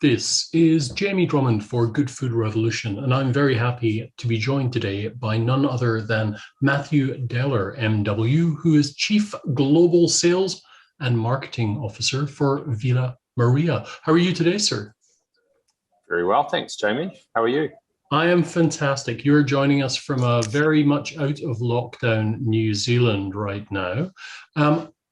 This is Jamie Drummond for Good Food Revolution, and I'm very happy to be joined today by none other than Matthew Deller, MW, who is Chief Global Sales and Marketing Officer for Villa Maria. How are you today, sir? Very well, thanks, Jamie. How are you? I am fantastic. You're joining us from a very much out of lockdown New Zealand right now.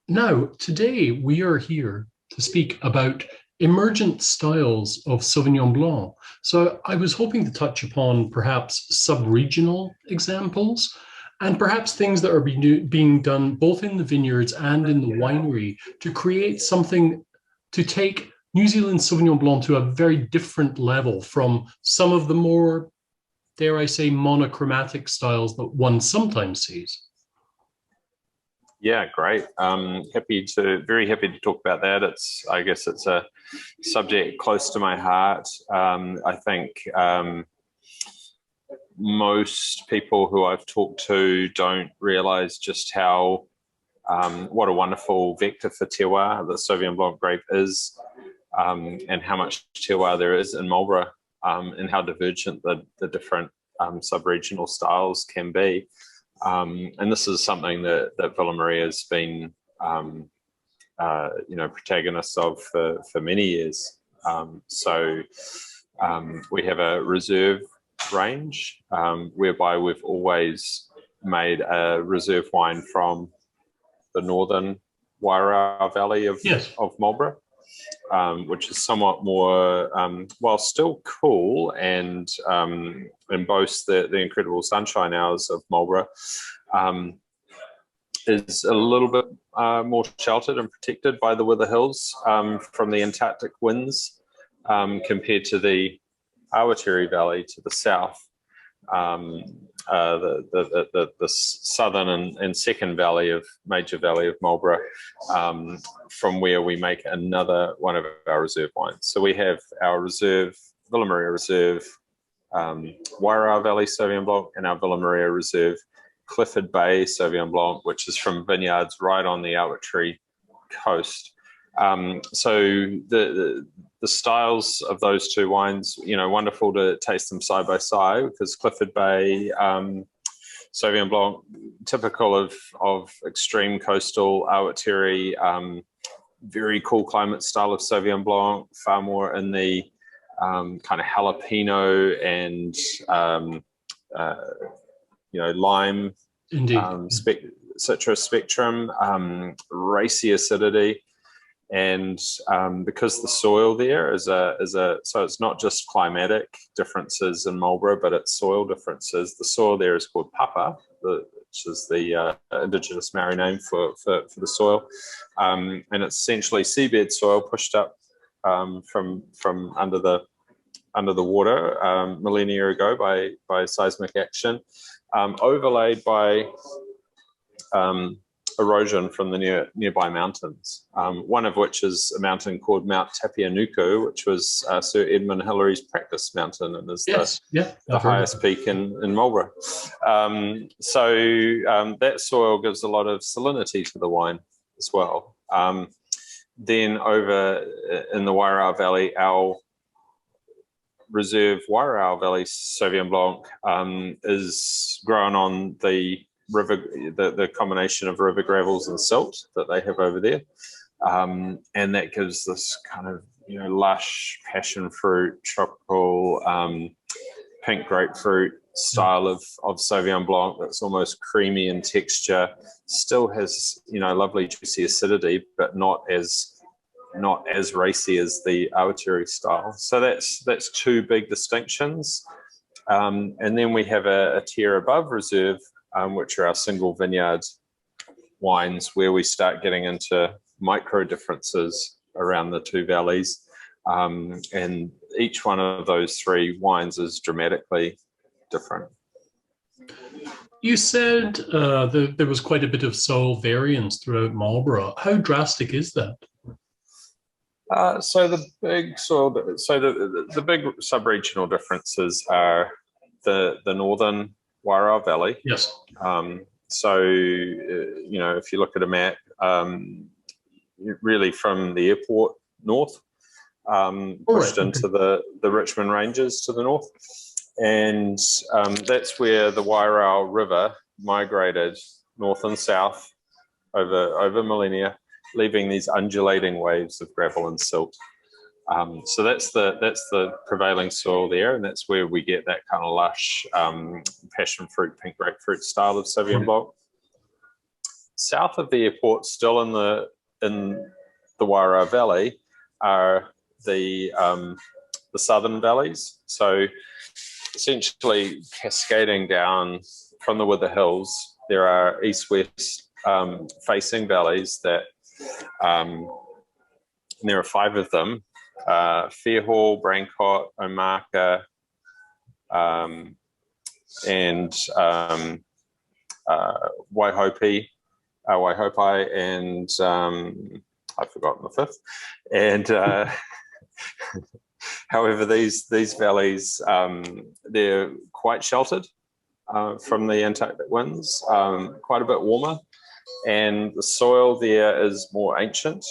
Now, today we are here to speak about emergent styles of Sauvignon Blanc. So I was hoping to touch upon perhaps sub-regional examples and perhaps things that are being done both in the vineyards and in the winery to create something to take New Zealand Sauvignon Blanc to a very different level from some of the more, dare I say, monochromatic styles that one sometimes sees. Yeah, great. Very happy to talk about that. I guess it's a subject close to my heart. I think most people who I've talked to don't realize just what a wonderful vector for terroir the Sauvignon Blanc grape is, and how much terroir there is in Marlborough, and how divergent the different sub-regional styles can be. And this is something that Villa Maria has been, protagonists of for many years. We have a reserve range whereby we've always made a reserve wine from the northern Wairau Valley of Marlborough, which is somewhat more, while still cool and boasts the incredible sunshine hours of Marlborough, is a little bit more sheltered and protected by the Wither Hills from the Antarctic winds, compared to the Awatere Valley to the south. The southern and second major valley of Marlborough, from where we make another one of our reserve wines. So we have our reserve, Villa Maria Reserve, Wairau Valley Sauvignon Blanc, and our Villa Maria Reserve Clifford Bay Sauvignon Blanc, which is from vineyards right on the Awatere coast. So the styles of those two wines, wonderful to taste them side by side, because Clifford Bay Sauvignon Blanc, typical of extreme coastal Awatere, very cool climate style of Sauvignon Blanc, far more in the kind of jalapeno and lime, citrus spectrum, racy acidity. And because the soil there so it's not just climatic differences in Marlborough, but it's soil differences. The soil there is called papa, which is the indigenous Maori name for the soil, and it's essentially seabed soil pushed up from under the water millennia ago by seismic action, overlaid by erosion from the nearby mountains, one of which is a mountain called Mount Tapianuku, which was Sir Edmund Hillary's practice mountain, and is the highest peak in Marlborough. That soil gives a lot of salinity to the wine as well. Then over in the Wairau Valley, our reserve Wairau Valley Sauvignon Blanc is grown on the river, the combination of river gravels and silt that they have over there, and that gives this kind of lush passion fruit, tropical, pink grapefruit style of Sauvignon Blanc that's almost creamy in texture, still has lovely juicy acidity, but not as racy as the Awatere style. So that's two big distinctions. And then we have a tier above reserve, which are our single vineyard wines, where we start getting into micro differences around the two valleys. And each one of those three wines is dramatically different. You said there was quite a bit of soil variance throughout Marlborough. How drastic is that? So the big sub-regional differences are the northern Wairau Valley. Yes. If you look at a map, really from the airport north, pushed into the Richmond Ranges to the north. And that's where the Wairau River migrated north and south over millennia, leaving these undulating waves of gravel and silt. So that's the prevailing soil there, and that's where we get that kind of lush passion fruit, pink grapefruit style of Sauvignon Blanc. South of the airport, still in the Wairau Valley, are the southern valleys. So essentially cascading down from the Wither Hills, there are east-west facing valleys that there are 5 of them: Fairhall, Brancott, Omaka, and Waihopi, and I've forgotten the 5th. And however, these valleys, they're quite sheltered from the Antarctic winds, quite a bit warmer, and the soil there is more ancient,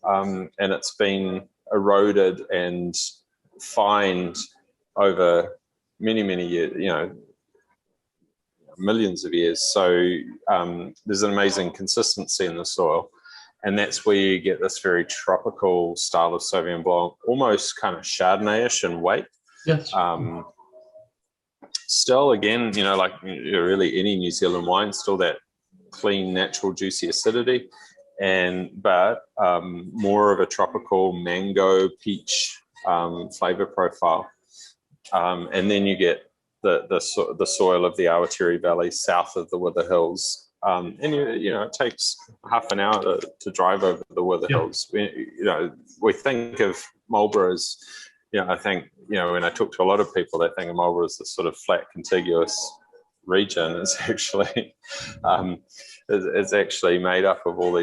and it's been eroded and fined over many years, millions of years. So there's an amazing consistency in the soil, and that's where you get this very tropical style of Sauvignon Blanc, almost kind of Chardonnay-ish in weight. Yes. Still, again, like really any New Zealand wine, still that clean, natural, juicy acidity, but more of a tropical mango, peach flavor profile. And then you get the soil of the Awatere Valley south of the Wither Hills. And it takes half an hour to drive over the Wither Hills. We think of Marlborough as, I think, when I talk to a lot of people, they think of Marlborough as this sort of flat, contiguous region. It's actually it's actually made up of all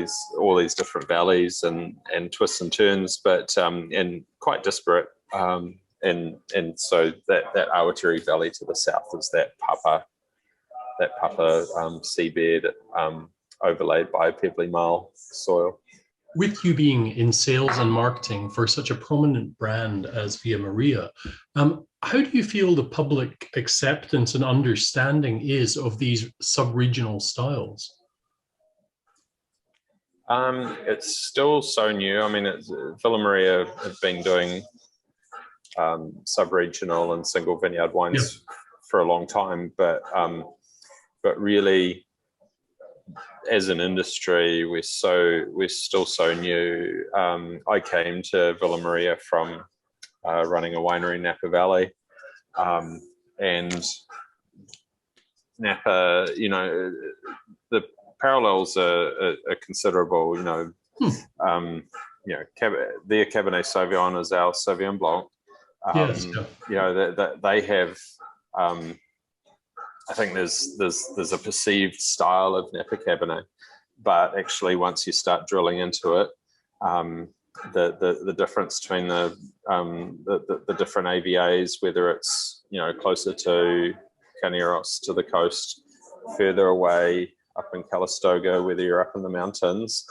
these different valleys and twists and turns, but and quite disparate. And so that Awatere Valley to the south is that Papa seabed overlaid by pebbly marl soil. With you being in sales and marketing for such a prominent brand as Via Maria, how do you feel the public acceptance and understanding is of these sub-regional styles? It's still so new. I mean, Villa Maria have been doing sub-regional and single vineyard wines for a long time, but really, as an industry, we're still so new. I came to Villa Maria from running a winery in Napa Valley, and Napa, the parallels are considerable. Their Cabernet Sauvignon is our Sauvignon Blanc. They have. I think there's a perceived style of Napa Cabernet, but actually once you start drilling into it, the difference between the different AVAs, whether it's closer to Carneros to the coast, further away up in Calistoga, whether you're up in the mountains,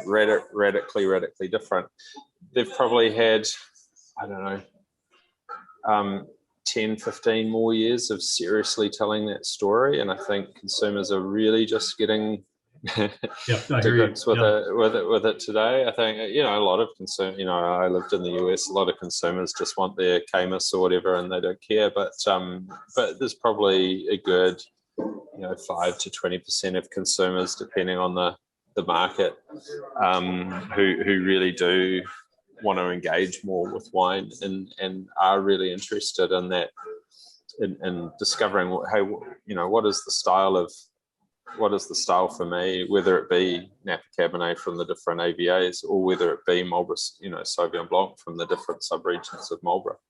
radically different. They've probably had, I don't know, 10, 15 more years of seriously telling that story, and I think consumers are really just getting to grips with it today. I think a lot of I lived in the US. A lot of consumers just want their Camus or whatever, and they don't care. But there's probably a good 5 to 20% of consumers, depending on the market, who really do want to engage more with wine and are really interested in that, in discovering what is the style for me, whether it be Napa Cabernet from the different AVAs or whether it be Marlborough, Sauvignon Blanc from the different subregions of Marlborough.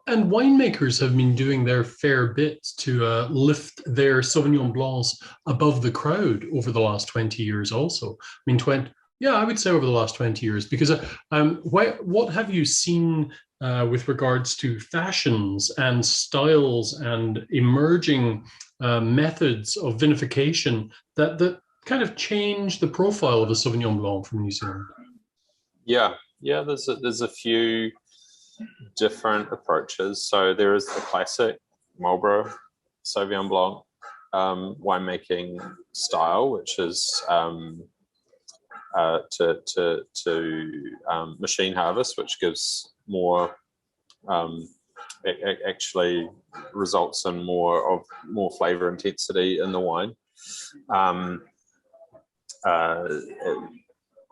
And winemakers have been doing their fair bit to lift their Sauvignon Blancs above the crowd over the last 20 years also. I mean, I would say over the last 20 years, because what have you seen with regards to fashions and styles and emerging methods of vinification that kind of change the profile of a Sauvignon Blanc from New Zealand? Yeah, Yeah, there's a few different approaches. So there is the classic Marlborough Sauvignon Blanc winemaking style, which is to machine harvest, which gives more actually results in more flavor intensity in the wine.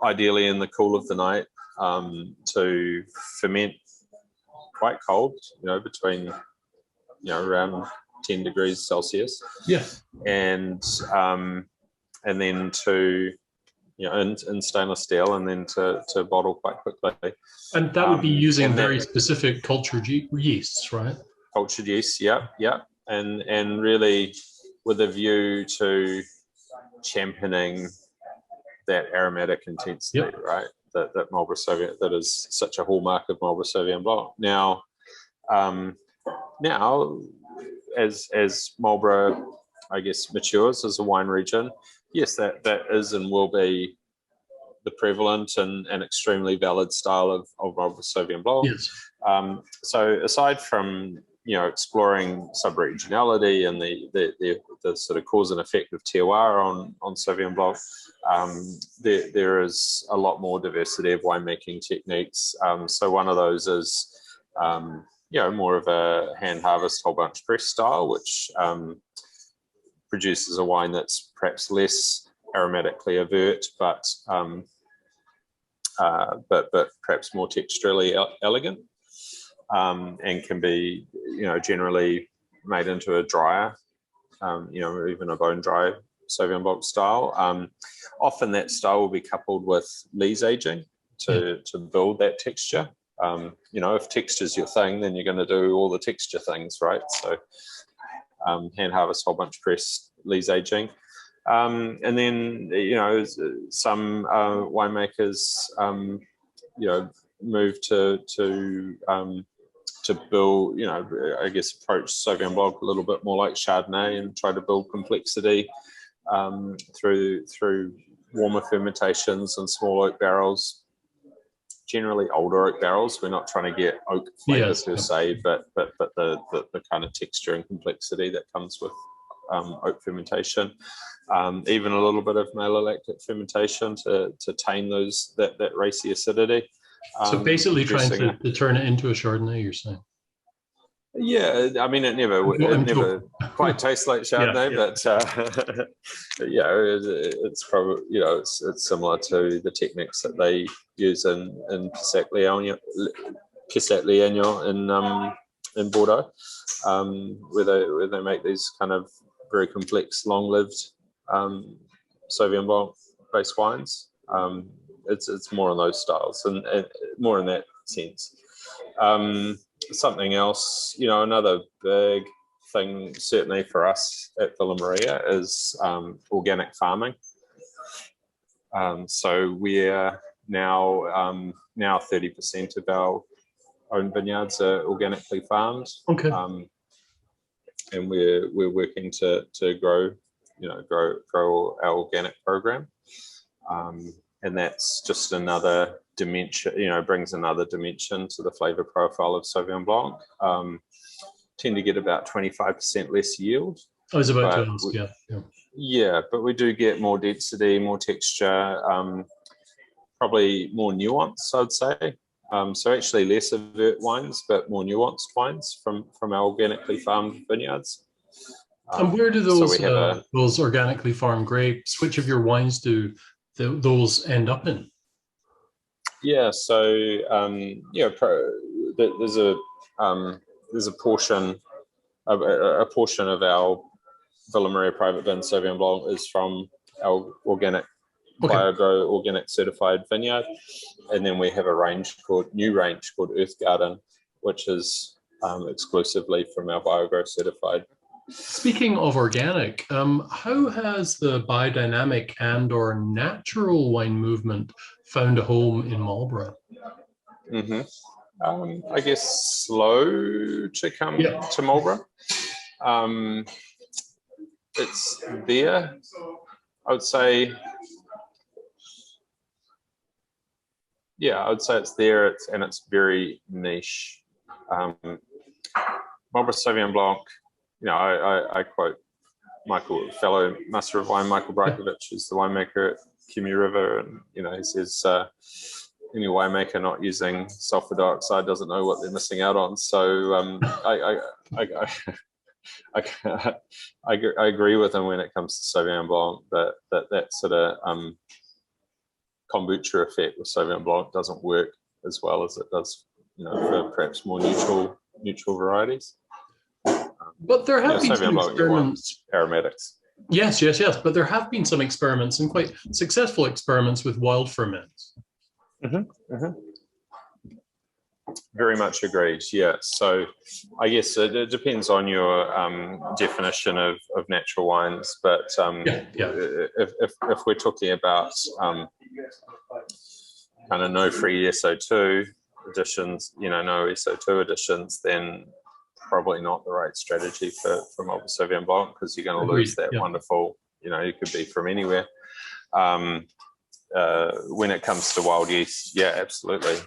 Ideally in the cool of the night, to ferment quite cold, between around 10 degrees Celsius. Yeah. And then to in stainless steel, and then to bottle quite quickly. And that would be using very specific cultured yeasts, right? Cultured yeast, yeah. And really with a view to championing that aromatic intensity, right? That Marlborough Sauvignon, that is such a hallmark of Marlborough Sauvignon Blanc. Now, as Marlborough, I guess, matures as a wine region, yes, that is and will be the prevalent and extremely valid style of Marlborough Sauvignon Blanc. Yes. So aside from exploring sub-regionality and the sort of cause and effect of terroir on Sauvignon Blanc, there is a lot more diversity of winemaking techniques. So one of those is more of a hand harvest whole bunch press style, which produces a wine that's perhaps less aromatically overt, but perhaps more texturally elegant, and can be generally made into a drier, or even a bone dry Sauvignon Blanc style. Often that style will be coupled with lees aging to build that texture. If texture is your thing, then you're going to do all the texture things, right? So hand harvest whole bunch press lees aging. And then, some winemakers, move to build, I guess, approach Sauvignon Blanc a little bit more like Chardonnay and try to build complexity through warmer fermentations and small oak barrels, generally older oak barrels. We're not trying to get oak flavor per se, but the kind of texture and complexity that comes with oak fermentation. Even a little bit of malolactic fermentation to tame that racy acidity. So basically trying to turn it into a Chardonnay, you're saying? Yeah, I mean, it never quite tastes like Chardonnay, but it's probably, it's similar to the techniques that they use in Pissac-Léognan in Bordeaux, where they make these kind of very complex, long-lived Sauvignon Blanc based wines. It's more on those styles and more in that sense. Something else, another big thing certainly for us at Villa Maria is organic farming. So we're now 30% of our own vineyards are organically farmed. Okay. And we're working to grow our organic program. And that's just another dimension, brings another dimension to the flavor profile of Sauvignon Blanc. Tend to get about 25% less yield. I was about to ask, Yeah, but we do get more density, more texture, probably more nuance, I'd say. So actually less overt wines, but more nuanced wines from our organically farmed vineyards. And where do those organically farmed grapes, which of your wines do those end up in? Yeah, so there's a portion of our Villa Maria private vin Sauvignon Blanc is from our organic BioGrow organic certified vineyard, and then we have a new range called Earth Garden, which is exclusively from our BioGrow certified. Speaking of organic, how has the biodynamic and/or natural wine movement found a home in Marlborough? I guess slow to come to Marlborough. It's there, I would say. yeah, I would say it's there. It's very niche. Marlborough Sauvignon Blanc. You know, I quote fellow master of wine Michael Brajkovic, who's the winemaker at Kimi River, and you know, he says any winemaker not using sulfur dioxide doesn't know what they're missing out on. So I agree with him when it comes to Sauvignon Blanc, that sort of kombucha effect with Sauvignon Blanc doesn't work as well as it does, you know, for perhaps more neutral varieties. But there have been some experiments. Aromatics. Yes. But there have been some experiments, and quite successful experiments, with wild ferments. Very much agreed. Yeah. So I guess it depends on your definition of natural wines, but if we're talking about kind of no free SO2 additions, you know, no SO2 additions, then probably not the right strategy for Marlborough Sauvignon Blanc, because you're going to lose that wonderful, you know, you could be from anywhere. When it comes to wild yeast, yeah, absolutely.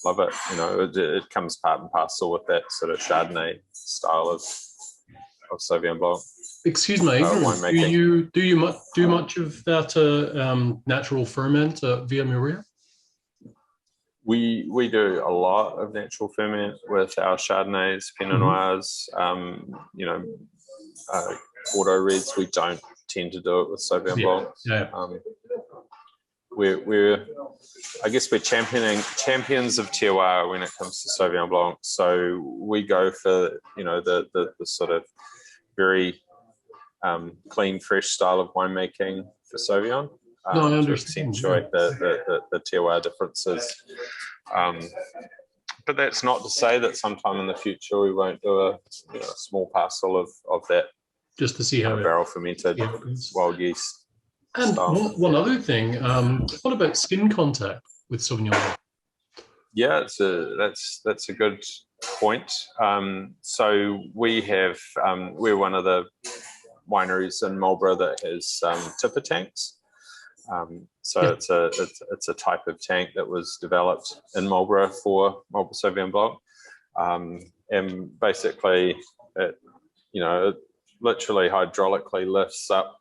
Love it. You know, it comes part and parcel with that sort of Chardonnay style of Sauvignon Blanc. Excuse my ignorance. Do you do much of that natural ferment via Muria? We do a lot of natural ferment with our Chardonnays, Pinot Noirs, you know, Bordeaux Reds. We don't tend to do it with Sauvignon Blanc. I guess we're champions of terroir when it comes to Sauvignon Blanc. So we go for, you know, the sort of very clean, fresh style of winemaking for Sauvignon. No, I understand. To accentuate the terroir differences. But that's not to say that sometime in the future we won't do a small parcel of that, just to see how barrel fermented wild yeast. And one other thing, what about skin contact with Sauvignon Blanc? Yeah, that's a good point. So we have we're one of the wineries in Marlborough that has tipper tanks. It's a type of tank that was developed in Marlborough for Marlborough Sauvignon Blanc, and basically it literally hydraulically lifts up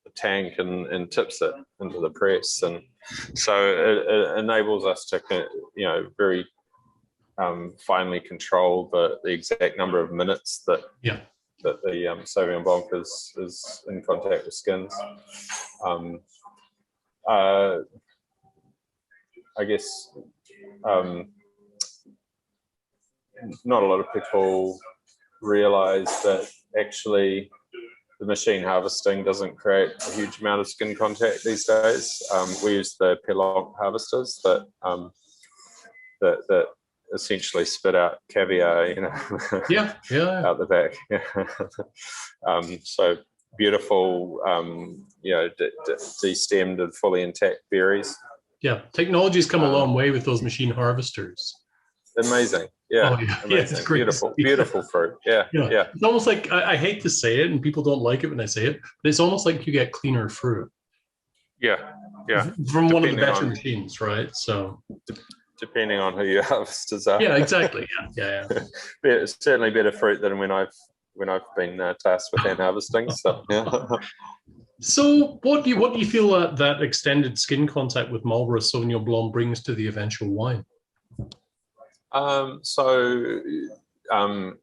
the tank and tips it into the press, and so it enables us to very finely control the exact number of minutes that the Sauvignon Blanc is in contact with skins. I guess not a lot of people realize that actually the machine harvesting doesn't create a huge amount of skin contact these days. We use the Pellant harvesters that essentially spit out caviar, out the back. So beautiful, destemmed and fully intact berries. Yeah, technology's come a long way with those machine harvesters. Amazing. Yeah, amazing. Yeah, it's great. Beautiful fruit. Yeah. It's almost like, I hate to say it, and people don't like it when I say it, but it's almost like you get cleaner fruit. Yeah. From one of the better machines, right? So depending on who your harvesters are. Yeah, exactly. Yeah. It's certainly better fruit than when I've been tasked with hand harvesting. So yeah. So what do you feel that extended skin contact with Marlborough Sauvignon Blanc brings to the eventual wine?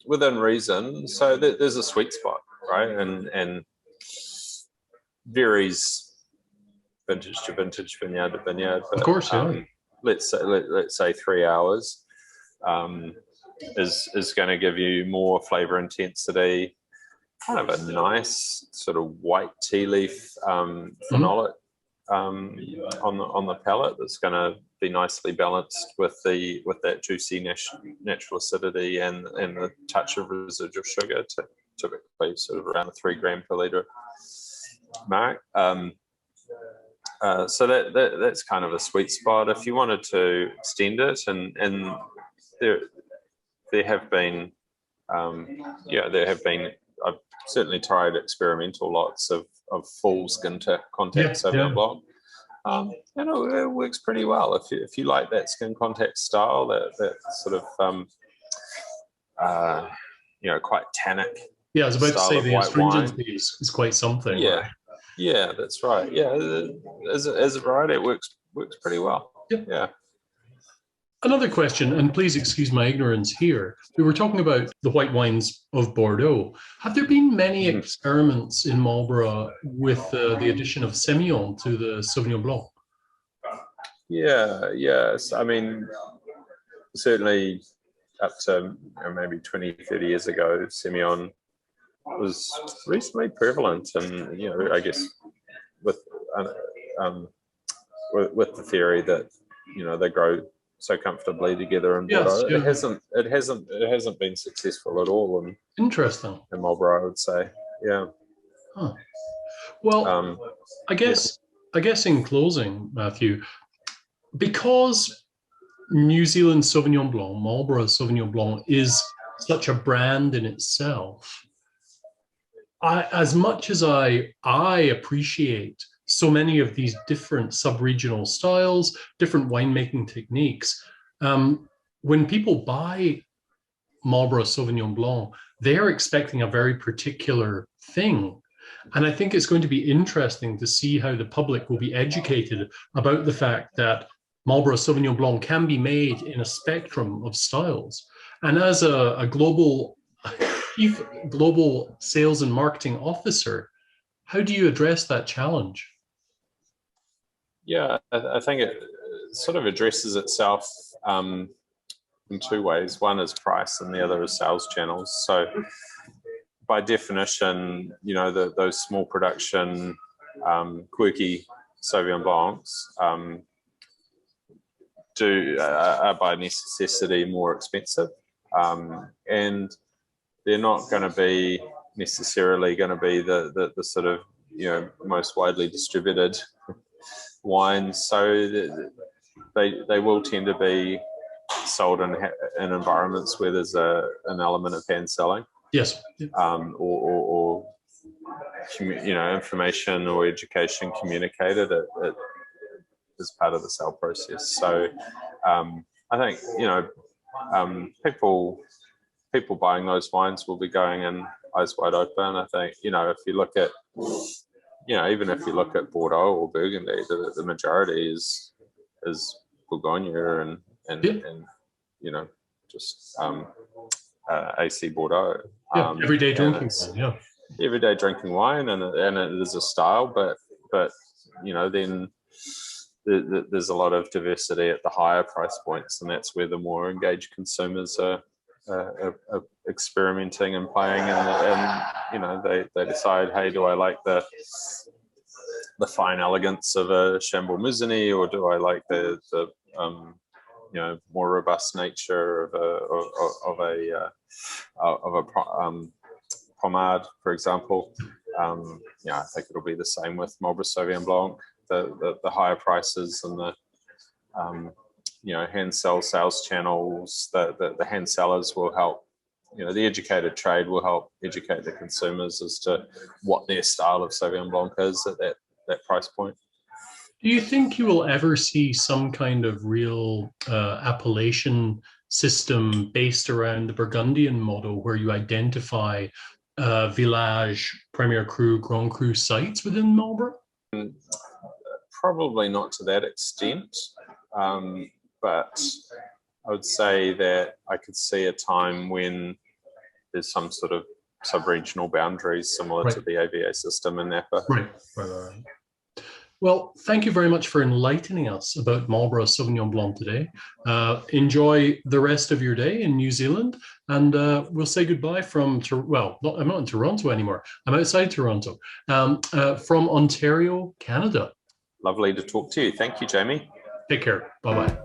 Within reason, so there's a sweet spot, right? And varies vintage to vintage, vineyard to vineyard. But, of course, let's say 3 hours is going to give you more flavor intensity, kind of a nice sort of white tea leaf phenolic on the palate that's going to be nicely balanced with that juicy natural acidity and the touch of residual sugar, typically sort of around a 3 gram per litre mark. So that's kind of a sweet spot. If you wanted to extend it, and there have been I've certainly tried experimental lots of full skin to contact Sauvignon Blanc. And it works pretty well if you like that skin contact style, that sort of quite tannic. Yeah, I was about to say the astringency is quite something. Yeah, right? Yeah, that's right. Yeah, as a variety, it works pretty well. Yep. Yeah. Another question, and please excuse my ignorance here. We were talking about the white wines of Bordeaux. Have there been many experiments in Marlborough with the addition of Semillon to the Sauvignon Blanc? Yeah, yes. I mean, certainly up to maybe 20, 30 years ago, Semillon was reasonably prevalent, and I guess with the theory that they grow so comfortably together in Bordeaux. Yes, yeah. It hasn't been successful at all Interesting. in Marlborough, I would say. Yeah. Huh. Well, I guess in closing, Matthew, because New Zealand Sauvignon Blanc, Marlborough Sauvignon Blanc, is such a brand in itself, as much as I appreciate so many of these different sub-regional styles, different winemaking techniques, when people buy Marlborough Sauvignon Blanc, they're expecting a very particular thing. And I think it's going to be interesting to see how the public will be educated about the fact that Marlborough Sauvignon Blanc can be made in a spectrum of styles. And as a chief global sales and marketing officer, how do you address that challenge? Yeah, I think it sort of addresses itself in two ways. One is price, and the other is sales channels. So, by definition, those small production, quirky Sauvignon Blancs are by necessity more expensive, and they're not going to be necessarily going to be the sort of most widely distributed wines. So they will tend to be sold in environments where there's an element of hand selling. Yes. Or information or education communicated as part of the sale process. So I think people buying those wines will be going in eyes wide open. I think if you look at even if you look at Bordeaux or Burgundy, the majority is Bourgogne and just AC Bordeaux. Everyday drinking wine. Yeah. Everyday drinking wine, and it is a style, but then there's a lot of diversity at the higher price points, and that's where the more engaged consumers are experimenting and playing, and they decide, hey, do I like the fine elegance of a Chambord Musigny, or do I like the more robust nature of a Pommard, for example. I think it'll be the same with Marlborough Sauvignon Blanc. The higher prices and the hand sales channels, the hand sellers will help. The educated trade will help educate the consumers as to what their style of Sauvignon Blanc is at that price point. Do you think you will ever see some kind of real appellation system based around the Burgundian model, where you identify village, Premier Cru, Grand Cru sites within Marlborough? Probably not to that extent, but I would say that I could see a time when there's some sort of sub-regional boundaries similar to the AVA system in Napa. Right. Well, thank you very much for enlightening us about Marlborough Sauvignon Blanc today. Enjoy the rest of your day in New Zealand, and we'll say goodbye from, I'm not in Toronto anymore. I'm outside Toronto, from Ontario, Canada. Lovely to talk to you. Thank you, Jamie. Take care. Bye-bye.